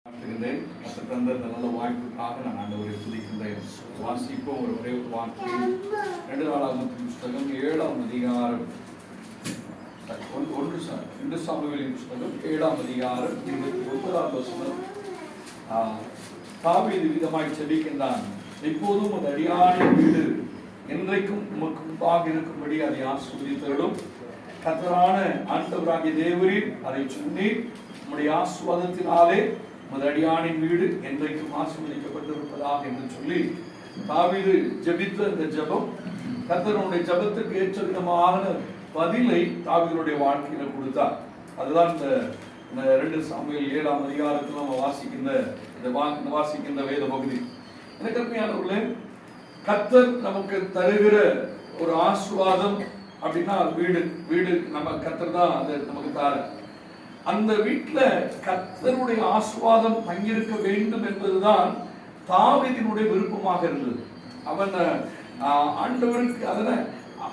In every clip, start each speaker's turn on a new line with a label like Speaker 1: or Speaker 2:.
Speaker 1: வாழ்த்துகின்றேன். கர்த்தர் தந்த இந்த நல்ல வாய்ப்புக்காக நான் ஆண்டவரை துதிக்கின்றேன். வாசிப்போம் ஒரு ஒரே வார்த்தை. 2 நாளாகமத்தின் புஸ்தகம் 7ஆம் அதிகாரம் 2 சாமுவேலின் புஸ்தகம் 7ஆம் அதிகாரம் 29ஆம் வசனம். தாவீது விதமாய் செபிக்கின்றான். இப்போதும் உமது அடியானின் வீடு என்றைக்கும் உமக்கு முன்பாக இருக்கும்படி அதை ஆசீர்வதித்தருளும். கர்த்தரான ஆண்டவராகிய தேவரீர் அதை சொன்னீர். உம்முடைய ஆசீர்வாதத்தினாலே உமது அடியானின் வீடு என்றைக்கும் ஆசீர்வதிக்கப்பட்டிருப்பதாக என்று சொல்லி தாவீது ஜெபித்த இந்த ஜெபம் கர்த்தருடைய ஜெபத்துக்கு ஏற்ற விதமான பதிலை தாவீதுடைய வாழ்க்கையில கொடுத்தார். அதுதான் இந்த 2 சாமுவேல் 7ஆம் அதிகாரத்தில் நம்ம வாசிக்கின்ற வேத பகுதி. எனக்கு அருமையானவர்களே, கர்த்தர் நமக்கு தருகிற ஒரு ஆசீர்வாதம் அப்படின்னா வீடு நம்ம கர்த்தர் தான் அது நமக்கு தார. அந்த வீட்டுல கர்த்தருடைய ஆசீர்வாதம் தங்கியிருக்க வேண்டும் என்பதுதான் தாவீதினுடைய விருப்பமாக இருந்தது. அவன் ஆண்டவருக்கு அதனை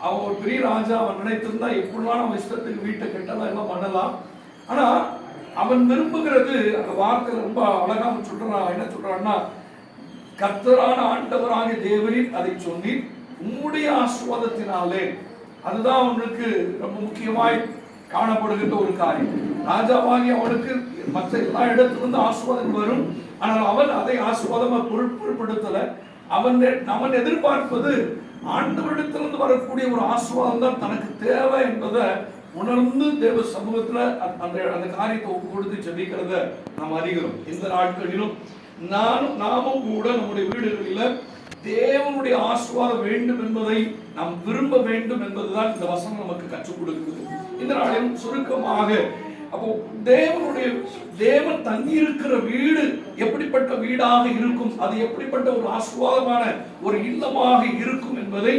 Speaker 1: அவன் ஒரு பெரிய ராஜா, அவன் நினைத்திருந்தா எப்படிலாம் அவன் இஷ்டத்துக்கு வீட்டை கட்டலாம் எல்லாம் பண்ணலாம். ஆனா அவன் விரும்புகிறது அந்த வார்த்தையில ரொம்ப அழகா சொல்றான். என்ன சொல்றான்னா, கர்த்தரான ஆண்டவராகிய தேவரீர் அதை சொல்லி உம்முடைய ஆசீர்வாதத்தினாலே. அதுதான் அவனுக்கு ரொம்ப முக்கியமாய் காணப்படுகின்ற ஒரு காரியம். ராஜாவாகி அவனுக்கு மற்ற எல்லா இடத்திலிருந்து ஆசீர்வாதம் வரும். ஆனால் அவன் அதை ஆசீர்வாதமா பொருட்படுத்தல. அவன் எதிர்பார்ப்பது ஆண்டவரிடத்திலிருந்து வரக்கூடிய ஒரு ஆசீர்வாதம் தான் தனக்கு தேவை என்பதை உணர்ந்து தேவ சமூகத்துல அந்த காரியத்தை ஒப்பு கொடுத்து ஜெபிக்கிறத நாம் அறிகிறோம். இந்த நாட்களிலும் நாமும் கூட நம்முடைய வீடுகளில் தேவனுடைய ஆசீர்வாதம் வேண்டும் என்பதை நாம் விரும்ப வேண்டும் என்பதுதான் இந்த வசனம் நமக்கு கற்றுக் கொடுக்கிறது. இந்த நாளிலும் சுருக்கமாக, அப்போ தேவன் தங்கி இருக்கிற வீடு எப்படிப்பட்ட வீடாக இருக்கும், அது எப்படிப்பட்ட ஒரு ஆசீர்வாதமான ஒரு இல்லமாக இருக்கும் என்பதை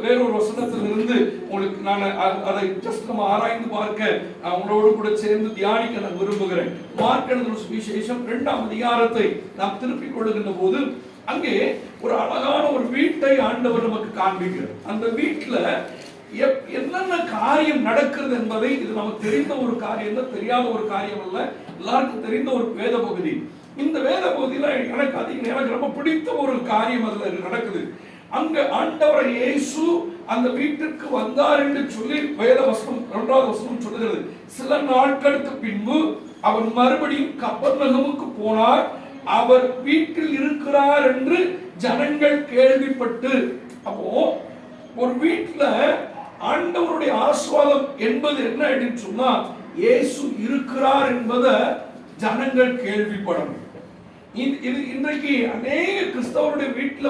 Speaker 1: வேறொரு வசனத்திலிருந்து உங்களுக்கு நான் அதை ஜஸ்ட் நம்ம ஆராய்ந்து பார்க்க உங்களோடு கூட சேர்ந்து தியானிக்க நான் விரும்புகிறேன். மார்க் எழுதின சுவிசேஷம் 2ஆம் அதிகாரத்தை நாம் திருப்பிக் கொள்ளுகின்ற போது அங்கே ஒரு அழகான ஒரு வீட்டை ஆண்டவர் நமக்கு காண்பிக்கிறார். அந்த வீட்டுல என்னென்ன காரியம் நடக்கிறது என்பதை, இது நமக்கு தெரிந்த ஒரு காரியம் தான், தெரியாத ஒரு காரியம் அல்ல, எல்லாருக்கும் தெரிந்த ஒரு வேத பகுதி. இந்த வேத பகுதியில எனக்கு ரொம்ப பிடித்த ஒரு காரியம் அதுல நடக்குது. அங்க ஆண்டவர் இயேசு அந்த வீட்டிற்கு வந்தார் என்று சொல்லி வேத வசனம் 2வது வசனம் சொல்லுகிறது. சில நாட்களுக்கு பின்பு அவர் மறுபடியும் கப்பர்நகமுக்கு போனார். அவர் வீட்டில் இருக்கிறார் என்று ஜனங்கள் கேள்விப்பட்டு. அப்போ ஒரு வீட்டுல ஆண்டவருடைய ஆசீர்வாதம் என்பது என்ன அப்படின்னு சொன்னா, இயேசு இருக்கிறார் என்பதை ஜனங்கள் கேள்விப்படணும். இது இன்றைக்கு அநேக கிறிஸ்தவருடைய வீட்டுல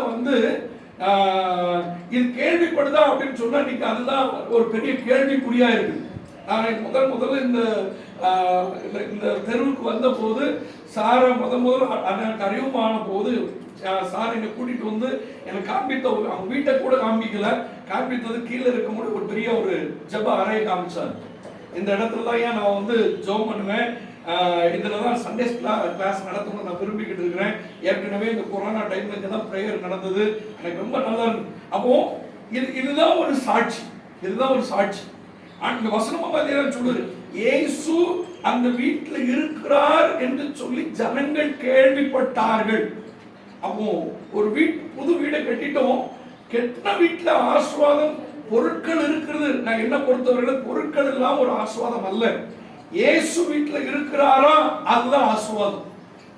Speaker 1: இது கேள்விப்படுதா அப்படின்னு சொன்னா இன்னைக்கு அதுதான் ஒரு பெரிய கேள்விக்குறியா இருக்கு. நான் முதல்ல இந்த தெருவுக்கு வந்த போது சாரை முதல் அறிவுமான போது சார் என்னை கூட்டிட்டு வந்து எனக்கு காண்பித்த அவங்க வீட்டை கூட காண்பித்தது கீழே இருக்கும்போது ஒரு பெரிய ஒரு ஜெப அறையை காமிச்சார். இந்த இடத்துல தான் நான் ஜெபம் பண்ணுவேன். இதுலதான் சண்டே கிளாஸ் நடத்தணும் நான் விரும்பிக்கிட்டு இருக்கிறேன். ஏற்கனவே இந்த கொரோனா டைம்ல இங்கதான் பிரேயர் நடந்தது. எனக்கு ரொம்ப நல்லா இருக்கு. அப்போ இதுதான் ஒரு சாட்சி. அந்த வசனமா பார்த்தீங்கன்னா சொல்லுது, இயேசு அந்த வீட்டுல இருக்கிறார் என்று சொல்லி ஜனங்கள் கேள்விப்பட்டார்கள். அப்போ ஒரு புது வீடை கட்டிட்டோம். கெட்ட வீட்டுல ஆசீர்வாதம் பொருட்கள் இருக்கிறது. நான் என்ன பொறுத்தவரை பொருட்கள் எல்லாம் ஒரு ஆசீர்வாதம் அல்ல. இயேசு வீட்டுல இருக்கிறாரா, அதுதான் ஆசீர்வாதம்.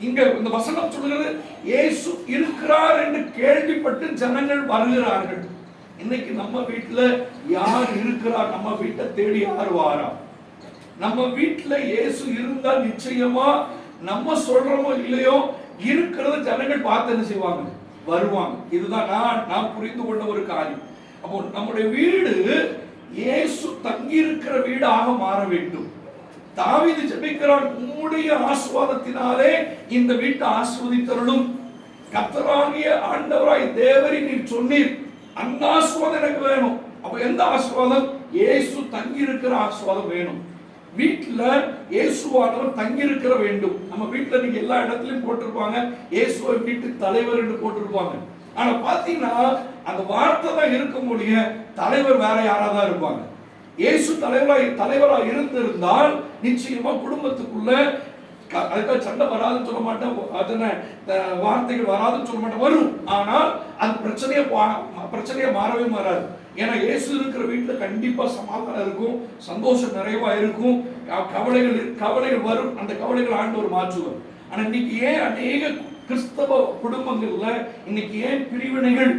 Speaker 1: இங்க இந்த வசனம் சொல்லுகிறது, இயேசு இருக்கிறார் என்று கேள்விப்பட்டு ஜனங்கள் வருகிறார்கள். இன்னைக்கு நம்ம வீட்டுல யார் இருக்கிறார்? நம்ம வீட்டை தேடி யார் வாரா? நம்ம வீட்டுல இயேசு இருந்தா நிச்சயமா நம்ம சொல்றோமோ இல்லையோ இருக்கிறத ஜனங்கள் பார்த்து என்ன செய்வாங்க? வருவாங்க. இதுதான் நான் புரிந்து கொண்ட ஒரு காரியம். அப்போ நம்முடைய வீடு இயேசு தங்கி இருக்கிற வீடாக மாற வேண்டும். தாவீது ஜெபிக்கிறான், உம்முடைய ஆசீர்வாதத்தினாலே இந்த வீட்டை ஆசீர்வதித்தருளும். கர்த்தராகிய ஆண்டவராய் தேவரீர் நீர் சொன்னீர், அந்த ஆசீர்வாதம் எனக்கு வேணும். அப்ப எந்த ஆசீர்வாதம்? இயேசு தங்கி இருக்கிற ஆசீர்வாதம் வேணும். வீட்டுல இயேசுவானவர் தங்கி இருக்கிற வேண்டும். நம்ம வீட்டுல நீங்க எல்லா இடத்துலயும் போட்டிருப்பாங்க இயேசுவை வீட்டு தலைவர் என்று போட்டிருப்பாங்க. ஆனா பாத்தீங்கன்னா அந்த வார்த்தை தான் இருக்க முடியும், தலைவர் வேற யாராதான் இருப்பாங்க. இயேசு தலைவராக இருந்திருந்தால் நிச்சயமா குடும்பத்துக்குள்ள அதுக்காக சண்டை வராதுன்னு சொல்ல மாட்டேன், அதன வார்த்தைகள் வராதுன்னு சொல்ல மாட்டேன், வரும். ஆனால் அது பிரச்சனையா மாறவே மாறாது. ஏன்னா இயேசு இருக்கிற வீட்டுல கண்டிப்பா சமாதானம் இருக்கும், சந்தோஷம் நிறைவா இருக்கும். கவலைகள் வரும், அந்த கவலைகள் ஆண்டவர் மாற்றுவார். ஆனா இன்னைக்கு ஏன் அநேக கிறிஸ்தவ குடும்பங்கள்ல இன்னைக்கு ஏன் பிரிவினைகள்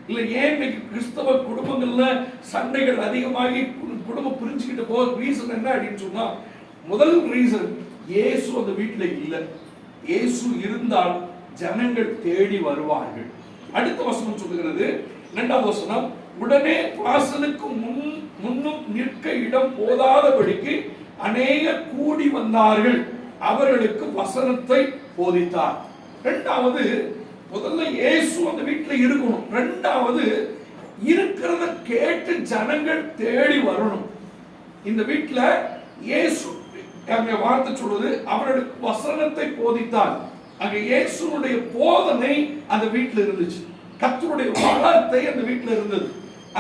Speaker 1: இல்ல, ஏன் இன்னைக்கு கிறிஸ்தவ குடும்பங்கள்ல சண்டைகள் அதிகமாகி குடும்பம் புரிஞ்சுக்கிட்டு போக ரீசன் என்ன அப்படின்னு சொன்னா, முதல் ரீசன் இயேசு அந்த வீட்டுல இல்லை. இயேசு இருந்தால் ஜனங்கள் தேடி வருவார்கள். அடுத்த வசனம் சொல்லுகிறது, 2வது வசனம், உடனே வாசலுக்கு முன்னும் நிற்க இடம் போதாதபடிக்கு அநேகர் கூடி வந்தார்கள், அவர்களுக்கு வசனத்தை போதித்தார். இரண்டாவது, முதல்ல இயேசு அந்த வீட்டுல இருக்கணும். இரண்டாவது, இருக்கிறத கேட்டு ஜனங்கள் தேடி வரணும். இந்த வீட்டுல இயேசு வார்த்தை சொல்லுது, அவர்களுக்கு வசனத்தை போதித்தார். அங்க இயேசுனுடைய போதனை அந்த வீட்டுல இருந்துச்சு, கர்த்தருடைய வார்த்தை அந்த வீட்டுல இருந்தது.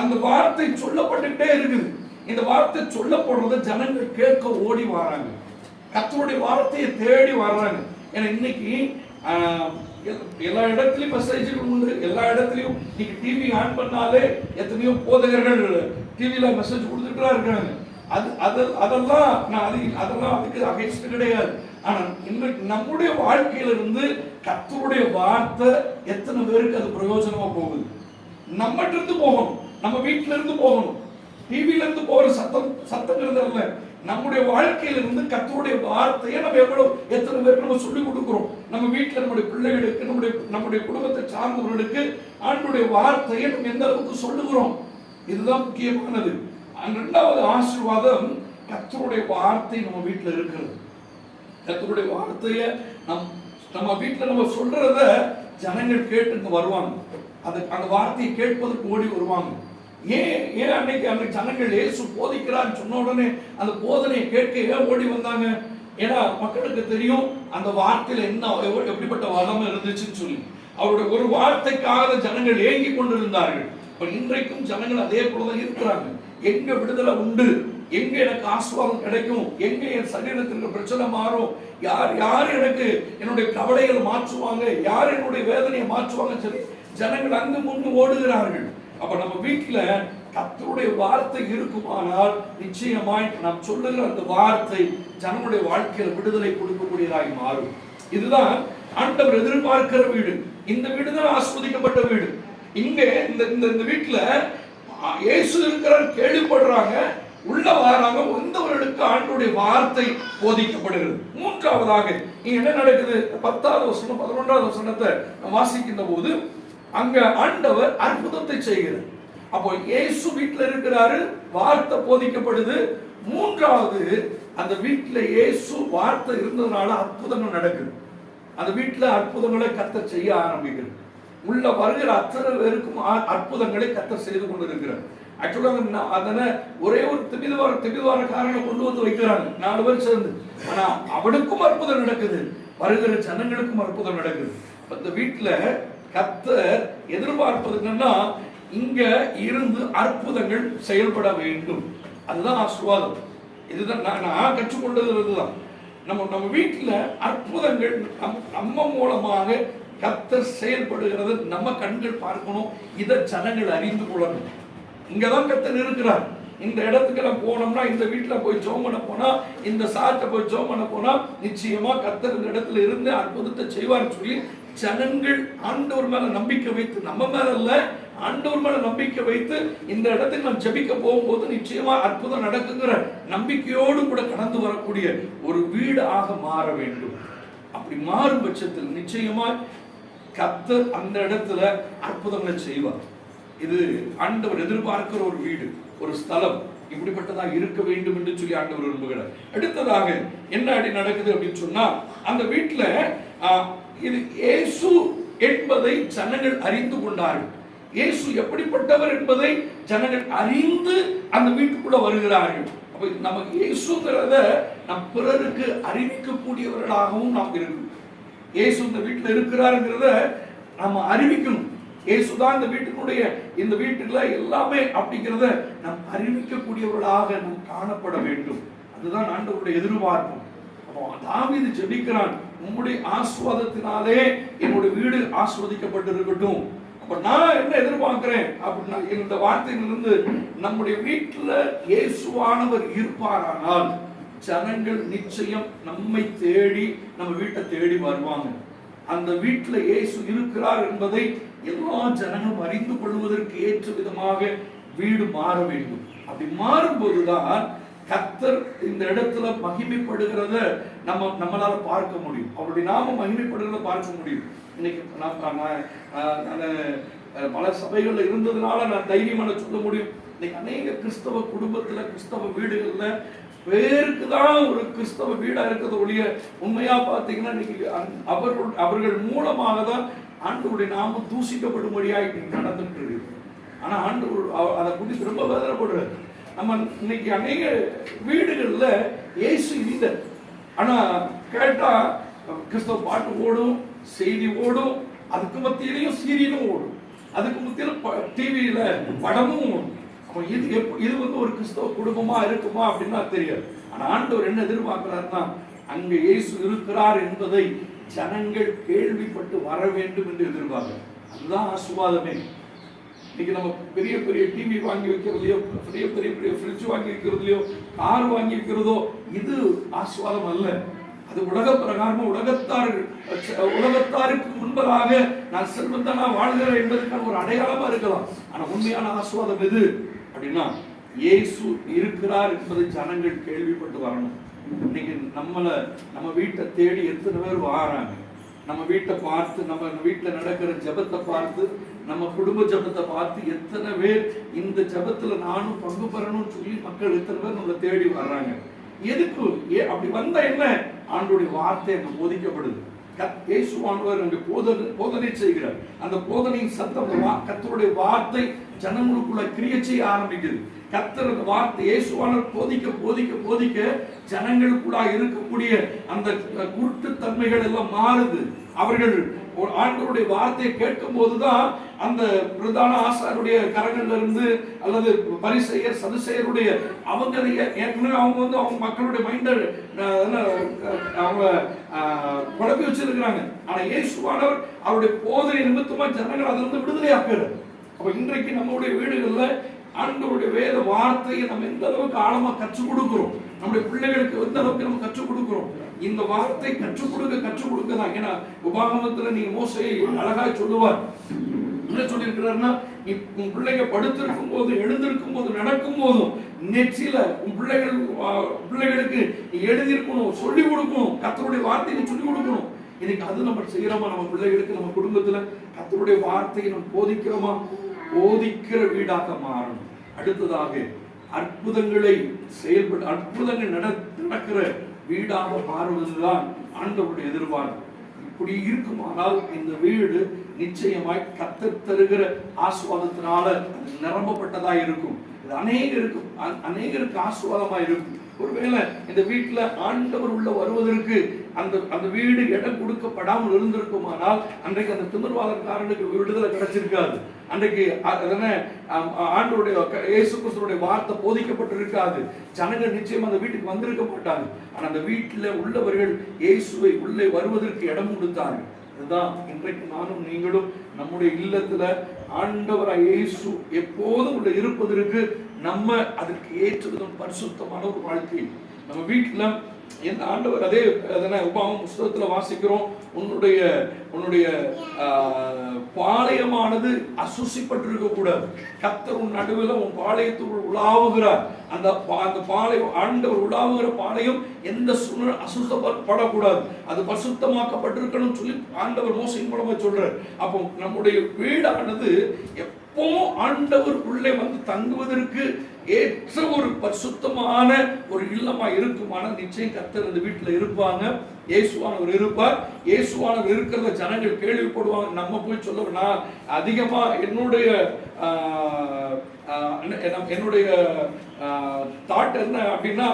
Speaker 1: அந்த வார்த்தை சொல்லப்பட்டுட்டே இருக்குது. இந்த வார்த்தை சொல்லப்படுறத ஜனங்கள் கேட்க ஓடி வராங்க, கர்த்தருடைய வார்த்தையை தேடி வர்றாங்க. ஏன்னா இன்னைக்கு எல்லா இடத்துலயும் மெசேஜ்கள் உண்டு, எல்லா இடத்துலயும் நீங்க டிவி ஆன் பண்ணாலே எத்தனையோ போதகர்கள் டிவில மெசேஜ் கொடுத்துட்டு இருக்காங்க. அதெல்லாம் அதுக்கு அகைன்ஸ்ட் கிடையாது. ஆனா இன்றைக்கு நம்முடைய வாழ்க்கையில இருந்து கர்த்தருடைய வார்த்தை எத்தனை பேருக்கு அது பிரயோஜனமா போகுது? நம்மகிட்ட இருந்து போகணும், நம்ம வீட்டுல இருந்து போகணும். டிவில இருந்து போற சத்தங்கிறது அல்ல, நம்முடைய வாழ்க்கையில இருந்து கர்த்தருடைய வார்த்தையை நம்ம எத்தனை பேருக்கு நம்ம சொல்லிக் கொடுக்கிறோம். நம்ம வீட்டுல நம்முடைய பிள்ளைகளுக்கு, நம்முடைய குடும்பத்தை சார்ந்தவர்களுக்கு ஆண்டவருடைய வார்த்தையை நம்ம எந்த அளவுக்கு சொல்லுகிறோம், இதுதான் முக்கியமானது. இரண்டாவது ஆசீர்வாதம், கர்த்தருடைய வார்த்தை நம்ம வீட்டுல இருக்கிறது. கர்த்தருடைய வார்த்தையை நம்ம வீட்டுல நம்ம சொல்றத ஜனங்கள் கேட்டு வருவாங்க, அந்த வார்த்தையை கேட்பதற்கு ஓடி வருவாங்க. ஏன் அன்னைக்கு ஜனங்கள் இயேசு போதிக்கிறான்னு சொன்ன உடனே அந்த போதனையை கேட்க ஏன் ஓடி வந்தாங்க? ஏன்னா மக்களுக்கு தெரியும் அந்த வார்த்தையில என்ன எப்படிப்பட்ட வளம் இருந்துச்சுன்னு சொல்லி. அவருடைய ஒரு வார்த்தைக்காக ஜனங்கள் ஏங்கி கொண்டிருந்தார்கள். இன்றைக்கும் ஜனங்கள் அதே போலதான் இருக்கிறாங்க. எங்க விடுதலை உண்டு, எங்க எனக்கு ஆசீர்வாதம் கிடைக்கும், எங்க என் சரீரத்திற்கு பிரச்சனை மாறும், யார் எனக்கு என்னுடைய கவலைகளை மாற்றுவாங்க, யார் என்னுடைய வேதனையை மாற்றுவாங்க சொல்லி ஜனங்கள் அங்கு முன்னு ஓடுகிறார்கள். அப்ப நம்ம வீட்டுல கர்த்தருடைய வார்த்தை இருக்குமானால் நிச்சயமாய் நாம் சொல்லுகிற அந்த வார்த்தை ஜனங்களுடைய வாழ்க்கையில விடுதலை கொடுக்கக்கூடியதாய் மாறும். இதுதான் ஆண்டவர் எதிர்பார்க்கிற வீடு. இந்த வீடு தான் ஆஸ்வதிக்கப்பட்ட வீடு. இங்க இந்த வீட்டுல இயேசு இருக்கிறார் கேள்விப்படுறாங்க, உள்ள வராங்க, வந்தவர்களுக்கு ஆண்டவருடைய வார்த்தை போதிக்கப்படுகிறது. மூன்றாவதாக இங்க என்ன நடக்குது? 10வது வசனம் 11வது வசனத்தை வாசிக்கின்ற போது அங்க ஆண்டவர் அற்புதத்தை செய்கிறார். அப்போ இயேசு வீட்டுல இருக்கிறாரு, வார்த்தை போதிக்கப்படுது. மூன்றாவது, அந்த வீட்டுல இயேசு வார்த்தை இருந்ததுனால அற்புதங்கள் நடக்குது. அந்த வீட்டுல அற்புதங்களை கர்த்தர் செய்ய ஆரம்பிக்கிறது. உள்ள வருகிற அத்தனை பேருக்கும் அற்புதங்களை கர்த்தர் செய்து கொண்டிருக்கிறார். ஆக்சுவலா அதனை ஒரே ஒரு திபிதுவாரக்காரனை கொண்டு வந்து வைக்கிறாங்க 4 பேர் சேர்ந்து. ஆனா அவனுக்கும் அற்புதம் நடக்குது, வருகிற ஜனங்களுக்கும் அற்புதம் நடக்குது. அந்த வீட்டுல கர்த்தர் எதிர்பார்ப்பது என்னன்னா, இங்க இருந்து அற்புதங்கள் செயல்பட வேண்டும். அதுதான் ஆசீர்வாதம். இதுதான் நான் கற்றுக்கொண்டது. நம்ம வீட்டுல அற்புதங்கள் நம்ம மூலமாக கர்த்தர் செயல்படுகிறது நம்ம கண்கள் பார்க்கணும், இதை ஜனங்கள் அறிந்து கொள்ளணும். இங்கதான் கர்த்தர் இருக்கிறார். இந்த இடத்துக்கு நம்ம போனோம்னா, இந்த வீட்டுல போய் ஜெபம் பண்ண போனா, இந்த சாட்டை போய் ஜெபம் பண்ண போனா நிச்சயமா கர்த்தர் இந்த இடத்துல இருந்து அற்புதத்தை செய்வார்னு சொல்லி ஜனங்கள் ஆண்டவர் மேல நம்பிக்கை வைத்து, நம்ம மேல இல்ல, ஆண்டவர் மேல நம்பிக்கை வைத்து இந்த இடத்துக்கு நாம் ஜெபிக்க போகும்போது நிச்சயமா அற்புதம் நடக்குங்கிற நம்பிக்கையோடு கூட கடந்து வரக்கூடிய ஒரு வீடாக மாற வேண்டும். அப்படி மாறும் பட்சத்தில் நிச்சயமா கர்த்தர் அந்த இடத்துல அற்புதங்களை செய்வார். இது ஆண்டவர் எதிர்பார்க்கிற ஒரு வீடு, ஒரு ஸ்தலம் இப்படிப்பட்டதாக இருக்க வேண்டும் என்று சொல்லி ஆண்டவர் விரும்புகிறார். அடுத்ததாக என்ன அடி நடக்குது அப்படின்னு சொன்னா, அந்த வீட்டுல இது இயேசு என்பதை ஜனங்கள் அறிந்து கொண்டார்கள். இயேசு எப்படிப்பட்டவர் என்பதை ஜனங்கள் அறிந்து அந்த வீட்டுக்குள்ள வருகிறார்கள். அப்ப நமக்கு இயேசுங்கிறத நம் பிறருக்கு அறிவிக்கக்கூடியவர்களாகவும் நாம் இருக்கணும். இயேசு இந்த வீட்டுல இருக்கிறாருங்கிறத நம்ம அறிவிக்கணும். இயேசுதான் இந்த வீட்டுல எல்லாமே அப்படிங்கிறத நாம் அறிவிக்கக்கூடியவர்களாக நாம் காணப்பட வேண்டும். அதுதான் ஆண்டவருடைய எதிர்பார்ப்பு. தாவீது ஜெபிக்கிறான், உம்முடைய ஆசீர்வாதத்தினாலே என்னுடைய வீடு ஆசீர்வதிக்கப்பட்டிருக்கட்டும். அப்ப நான் என்ன எதிர்பார்க்கிறேன் அப்படின்னா, இந்த வார்த்தையிலிருந்து நம்முடைய வீட்டுல இயேசுவானவர் இருப்பாரானால் ஜனங்கள் நிச்சயம் நம்மை தேடி நம்ம வீட்டை தேடி வருவாங்க. அந்த வீட்டுல இயேசு இருக்கிறார் என்பதை எல்லா ஜனங்களும் அறிந்து கொள்வதற்கு ஏற்ற விதமாக வீடு மாற வேண்டும். அப்படி மாறும்போதுதான் கர்த்தர் இந்த இடத்துல மகிமைப்படுகிறத நம்மளால பார்க்க முடியும். அவருடைய நாம மகிமைப்படுகிறத பார்க்க முடியும். இன்னைக்கு பல சபைகள்ல இருந்ததுனால நான் தைரியமான சொல்ல முடியும். இன்னைக்கு அநேக கிறிஸ்தவ குடும்பத்துல, கிறிஸ்தவ வீடுகள்ல பேருக்கு தான் ஒரு கிறிஸ்தவ வீடா இருக்கிறது ஒழிய உண்மையா பார்த்தீங்கன்னா இன்னைக்கு அவர்கள் மூலமாக தான் ஆண்டவருடைய நாமம் தூசிக்கப்படும்படியாக இன்னைக்கு நடந்துட்டு இருக்கு. ஆனா ஆண்டவர் அதை குறித்து ரொம்ப வேதனைப்படுறாரு. நம்ம இன்னைக்கு அநேக வீடுகள்ல இயேசு இல்லை, ஆனா கேட்டா கிறிஸ்தவ பாட்டு ஓடும், செய்தி ஓடும், அதுக்கு மத்தியிலையும் சீரியலும் ஓடும், அதுக்கு மத்தியில டிவியில படமும் ஓடும். இது வந்து ஒரு கிறிஸ்தவ குடும்பமா இருக்குமா அப்படின்னா தெரியாது. ஆனா ஆண்டவர் என்ன எதிர்பார்க்கிறார்னா, அங்க இயேசு இருக்கிறார் என்பதை ஜனங்கள் கேள்விப்பட்டு வர வேண்டும் என்று எதிர்பார்க்கிறார். அதுதான் ஆசீர்வாதமே. இன்னைக்கு நம்ம பெரிய பெரிய டிவி வாங்கி வைக்கிறதுலையோ, பெரிய பெரிய பெரிய ஃப்ரிட்ஜ் வாங்கி வைக்கிறதுலையோ, கார் வாங்கி வைக்கிறதோ இது ஆசீர்வாதம் அல்ல. அது உலக பிரகாரமா உலகத்தாருக்கு முன்பதாக நான் செல்வந்தனா வாழ்கிறேன் என்பதற்கான ஒரு அடையாளமா இருக்கலாம். ஆனா உண்மையான ஆசீர்வாதம் எது அப்படின்னா, இயேசு இருக்கிறார் என்பதை ஜனங்கள் கேள்விப்பட்டு வரணும். இன்னைக்கு நம்ம வீட்டை தேடி எத்தனை பேர் வாராங்க, நம்ம வீட்டை பார்த்து, நம்ம வீட்டில் நடக்கிற ஜபத்தை பார்த்து, நம்ம குடும்ப ஜபத்தை பார்த்து எத்தனை பேர் இந்த ஜபத்துல நானும் பங்கு பெறணும்னு சொல்லி மக்கள் எத்தனை பேர் நம்மளை தேடி வர்றாங்க. எதுக்கு? அப்படி வந்தா என்ன? ஆண்டோடைய வார்த்தை அங்க போதிக்கப்படுது. இயேசுவானவர் அங்கு போதனை செய்கிறார். அந்த போதனையின் சத்தம், கர்த்தருடைய வார்த்தை ஜனங்களுக்குள்ள கிரியை செய்ய ஆரம்பிக்குது. கர்த்தர் அந்த வார்த்தை இயேசுவானவர் போதிக்க போதிக்க போதிக்க ஜனங்களுக்குள்ள இருக்கக்கூடிய அந்த குருட்டு தன்மைகள் எல்லாம் மாறுது. அவர்கள் ஆண்டவருடைய வார்த்தையை கேட்கும் போதுதான் அந்த பிரதான ஆசாரியருடைய கரங்கள்ல இருந்து அல்லது பரிசேயர் சதுசேயருடைய அவங்க வந்து அவங்க மக்களுடைய மைண்ட அவங்க குழப்பி வச்சிருக்கிறாங்க. ஆனா இயேசுவானவர் அவருடைய போதனை நிமித்தமா ஜனங்கள் அதுல இருந்து விடுதலை ஆக்குறார். அப்ப இன்றைக்கு நம்மளுடைய வீடுகள்ல ஆண்டவருடைய வேத வார்த்தையை நம்ம எந்த அளவுக்கு ஆழமா கற்றுக் கொடுக்கிறோம், நம்முடைய பிள்ளைகளுக்கு எந்த அளவுக்கு நம்ம கற்றுக் கொடுக்கிறோம். இந்த வார்த்தை கற்றுக் கொடுக்க தான். ஏன்னா உபாகமத்துல நீங்க மோசேயை அழகாய் சொல்லுவார். என்ன சொல்லியிருக்கிறாருன்னா, உன் பிள்ளைங்க படுத்திருக்கும் போது, எழுந்திருக்கும் போது, நடக்கும் போதும் நெற்றியில உன் பிள்ளைகளுக்கு எழுதியிருக்கணும், சொல்லிக் கொடுக்கணும், கர்த்தருடைய வார்த்தையை சொல்லிக் கொடுக்கணும். இன்னைக்கு அது நம்ம செய்யறோமா? நம்ம பிள்ளைகளுக்கு நம்ம குடும்பத்துல கர்த்தருடைய வார்த்தையை நம்ம போதிக்கிறோமா? போதிக்கிற வீடாக மாறணும். அடுத்ததாக அற்புதங்கள் நடக்கிற வீடாக மாறுவதுதான் ஆண்டவருடைய எதிர்பார்ப்பு. இப்படி இருக்குமானால் இந்த வீடு நிச்சயமாய் கர்த்தர் தருகிற ஆசீர்வாதத்தினால நிரம்பப்பட்டதா இருக்கும். இது அநேகருக்கு ஆசீர்வாதமா இருக்கும். ஒருவேளை இந்த வீட்டுல ஆண்டவர் உள்ள வருவதற்கு அந்த வீடு இடம் கொடுக்கப்படாமல் இருந்திருக்குமானால் அன்றைக்கு அந்த திமிர்வாதக்காரனுக்கு விடுதலை கிடைச்சிருக்காது. அன்றைக்கு ஆண்டவருடைய இயேசு கிறிஸ்துவுடைய வார்த்தை போதிக்கப்பட்டு இருக்காது. ஜனங்கள் நிச்சயமா அந்த வீட்டுக்கு வந்திருக்க மாட்டாங்க. ஆனா அந்த வீட்டுல உள்ளவர்கள் இயேசுவை உள்ளே வருவதற்கு இடம் கொடுத்தார்கள். அதுதான் இன்றைக்கு நானும் நீங்களும் நம்முடைய இல்லத்துல ஆண்டவராய் இயேசு எப்போதும் உள்ள இருப்பதற்கு நம்ம அதற்கு ஏற்ற விதம் பரிசுத்தமான ஒரு வாழ்க்கை நம்ம வீட்டுல எந்த ஆண்டவர் அதே உபாகம புஸ்தகத்துல வாசிக்கிறோம். உன்னுடைய பாளையமானது அசுசிப்பட்டிருக்க கூடாது. கர்த்தர் உன் நடுவில் உன் பாளையத்துக்குள் உலாவுகிறார். அந்த பாளையம் ஆண்டவர் உலாவுகிற பாளையம் எந்த சூழ்நிலை அசுத்தப்படக்கூடாது, அது பரிசுத்தமாக்கப்பட்டிருக்கணும் சொல்லி ஆண்டவர் மோசையின் மூலமா சொல்றார். அப்போ நம்முடைய வீடானது எப்போ ஆண்டவர் உள்ளே வந்து தங்குவதற்கு ஏற்ற ஒரு பரிசுத்தமான ஒரு இல்லமா இருக்குமான நிச்சயம் கர்த்தர் அந்த வீட்டுல இருப்பாங்க. இயேசுவானவர் இருப்பார். இயேசுவானவர் இருக்கிறத ஜனங்கள் கேள்விப்படுவாங்க. நம்ம போய் சொல்ல, நான் அதிகமா என்னுடைய தாட் என்ன அப்படின்னா,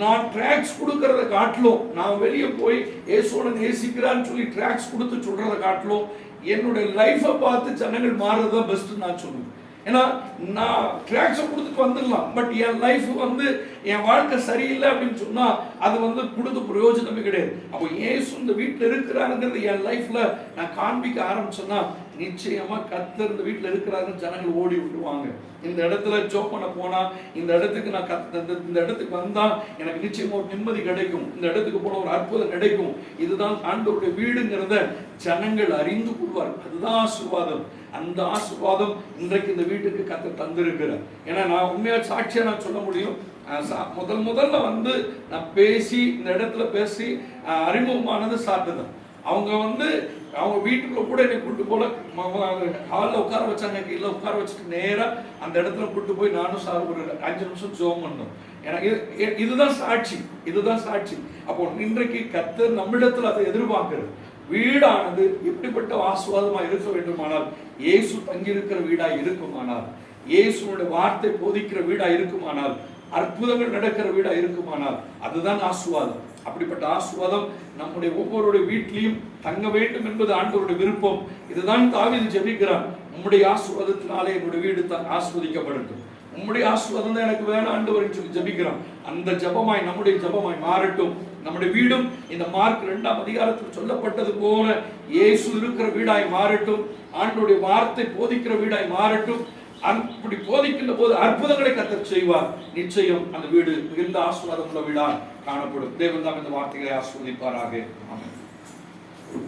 Speaker 1: நான் டிராக்ஸ் கொடுக்கறத காட்டிலும், நான் வெளியே போய் இயேசுவோட நேசிக்கிறான்னு சொல்லி டிராக்ஸ் கொடுத்து சொல்றதை காட்டிலும் என்னுடைய லைஃபை பார்த்து ஜனங்கள் மாறுறதுதான் பெஸ்ட் நான் சொல்லுவேன். ஏன்னா நான் டிராக்ஸை கொடுத்துட்டு வந்துடலாம், பட் என் லைஃப் வந்து என் வாழ்க்கை சரியில்லை அப்படின்னு சொன்னா அது கொடுத்து பிரயோஜனமே கிடையாது. அப்போ இயேசு இந்த வீட்டில் இருக்கிறாருங்கிறது என் லைஃப்ல நான் காண்பிக்க ஆரம்பிச்சேன்னா நிச்சயமா கர்த்தர் இந்த வீட்டில் இருக்கிறாருன்னு ஜனங்கள் ஓடி விட்டுருவாங்க. இந்த இடத்துல ஜோப் பண்ண போனா, இந்த இடத்துக்கு நான் இந்த இடத்துக்கு வந்தா எனக்கு நிச்சயமா ஒரு நிம்மதி கிடைக்கும், இந்த இடத்துக்கு போன ஒரு அற்புதம் கிடைக்கும், இதுதான் ஆண்டவருடைய வீடுங்கிறத ஜனங்கள் அறிந்து கொள்வார். அதுதான் ஆசீர்வாதம். அந்த ஆசீர்வாதம் இன்றைக்கு இந்த வீட்டுக்கு கர்த்தர் தந்திருக்கிறார். ஏன்னா நான் உண்மையா சாட்சியா நான் சொல்ல முடியும். முதல்ல நான் பேசி இந்த இடத்துல பேசி அறிமுகமானது சாப்பிட்டுதான். அவங்க வீட்டுக்குள்ள கூட என்னை கூட்டு போல ஹாலில் உட்கார வச்சாங்க, கீழே உட்கார வச்சுட்டு நேராக அந்த இடத்துல கூட்டு போய் நானும் சார் ஒரு 5 நிமிஷம் ஜோம் பண்ணோம். எனக்கு இதுதான் சாட்சி, இதுதான் சாட்சி. அப்போ இன்றைக்கு கர்த்தர் நம்மிடத்தில் அதை எதிர்பார்க்கிறது. வீடானது எப்படிப்பட்ட ஆசீர்வாதமா இருக்க வேண்டுமானால், இயேசு தங்கியிருக்கிற வீடா இருக்குமானால், இயேசுடைய வார்த்தை போதிக்கிற வீடா இருக்குமானால், அற்புதங்கள் நடக்கிற வீடா இருக்குமானால், அதுதான் ஆசீர்வாதம். அப்படிப்பட்ட ஆசீர்வாதம் நம்முடைய ஒவ்வொருடைய வீட்டிலையும் தங்க வேண்டும் என்பது ஆண்டவருடைய விருப்பம். இதுதான் தாவீது ஜெபிக்கிறான். உம்முடைய ஆசீர்வாதத்தினாலே என்னுடைய வீடு ஆசீர்வதிக்கப்படட்டும், உம்முடைய ஆசீர்வாதம் தான் எனக்கு வேணும் ஆண்டவரை சொல்லி ஜெபிக்கிறான். அந்த ஜெபமாய் நம்முடைய ஜெபமாய் மாறட்டும். நம்முடைய வீடும் இந்த மார்க் 2ஆம் அதிகாரத்தில் சொல்லப்பட்டது போல இயேசு இருக்கிற வீடாய் மாறட்டும். ஆண்டவருடைய வார்த்தை போதிக்கிற வீடாய் மாறட்டும். அப்படி போதிக்கின்ற போது அற்புதங்களை கர்த்தர் செய்வார். நிச்சயம் அந்த வீடு மிகுந்த ஆசீர்வாதம் உள்ள வீடாய் காணப்படும். தேவன் தாம் இந்த வார்த்தைகளை ஆசீர்வதிப்பாராக. ஆமென்.